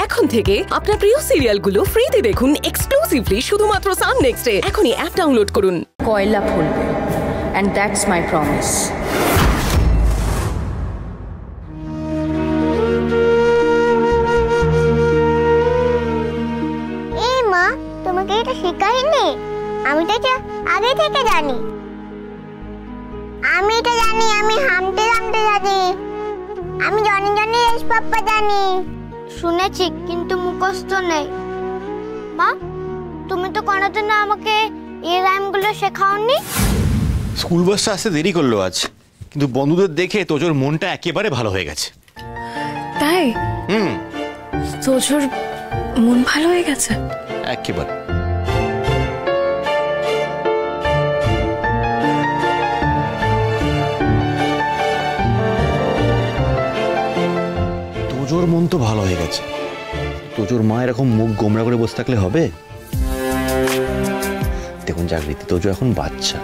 এখন থেকে আপনার প্রিয় সিরিয়ালগুলো ফ্রিতে দেখুন এক্সক্লুসিভলি শুধুমাত্র সান নেক্সটে। এখনই অ্যাপ ডাউনলোড করুন। কয়লা ফলবে, and that's my promise. এই মা, তোমাকে এটা শেখায়নি? আমি তো এটা আগে থেকে জানি। আমি হামতে জানি, আমি জনি রেস পাপ্পা জানি। শুনেছি কিন্তু মুখস্থ নেই। মা, তুমি তো কোনোদিন আমাকে এই রাইমগুলো শেখাওনি। স্কুল বাসটা আসতে দেরি করলো আজ, কিন্তু বন্ধুদের দেখে তোজোর মনটা একেবারে ভালো হয়ে গেছে। তাই? তোজোর মন ভালো হয়ে গেছে একেবারে। তোজোর মন তো ভালো হয়ে গেছে, তোজোর মা এরকম মুখ গোমরা করে বসে থাকলে হবে? দেখুন জাগৃতি, তোজো এখন বাচ্চা,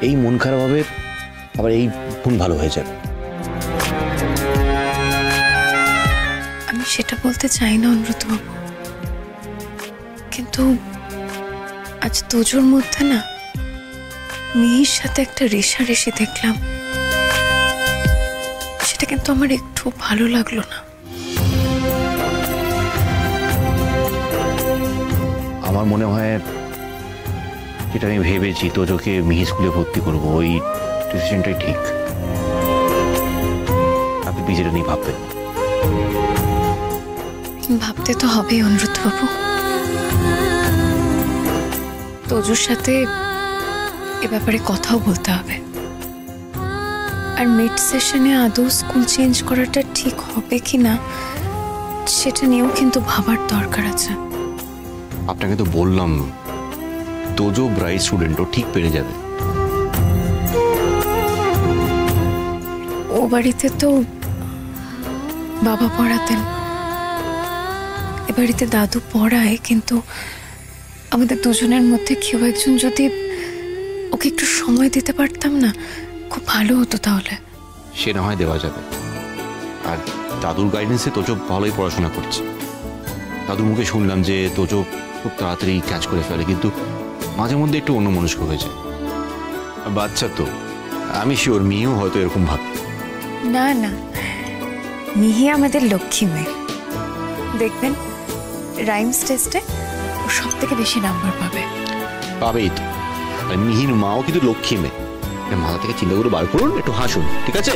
এই মন খারাপ হবে, আবার এই মন ভালো হয়ে যাবে। আমি সেটা বলতে চাই না অনুব্রতবাবু, কিন্তু আজ তোজোর মধ্যে না মিহির সাথে একটা রেষারেষি দেখলাম, সেটা কিন্তু আমার একটু ভালো লাগলো না। আমার মনে হয় যেটা আমি ভেবেছি তোজোকে মিহি স্কুলে ভর্তি করবো, ওই ডিসিশনটাই ঠিক। আপনি নিজেটা নিয়ে ভাববেন। ভাবতে তো হবেই অনুব্রতবাবু, তোজোর সাথে এ ব্যাপারে কথাও বলতে হবে। আর মিড সেশনে আদৌ স্কুল চেঞ্জ করাটা ঠিক হবে কিনা সেটা নিয়েও কিন্তু ভাবার দরকার আছে। আপনাকে তো বললাম তোজো ব্রাইট স্টুডেন্ট, ও ঠিক পেরে যাবে। ও বাড়িতে তো বাবা পড়াতেন, এ বাড়িতে দাদু পড়ায়, কিন্তু আমাদের দুজনের মধ্যে কেউ একজন যদি ওকে একটু সময় দিতে পারতাম না, খুব ভালো হতো। তাহলে সে না হয় দেওয়া যাবে। আর দাদুর গাইডেন্সে তোজো ভালোই পড়াশোনা করছে। দাদুর মুখে শুনলাম যে তোজো খুব তাড়াতাড়ি ক্যাচ করে ফেলে, কিন্তু মাঝে মধ্যে একটু অন্যমনস্ক হয়ে যায়। বাচ্চা তো, আমি শিওর মিহিও হয়তো এরকম ভাবে। না না, মিহি আমাদের লক্ষ্মী মেয়ে, দেখবেন রাইমস টেস্টে ও সব থেকে বেশি নাম্বার পাবে। পাবেই তো। আর মিহির মাও কিন্তু লক্ষ্মী মেয়ে। মাথা থেকে চিন্তা করে বার করুন, একটু হাসুন, ঠিক আছে?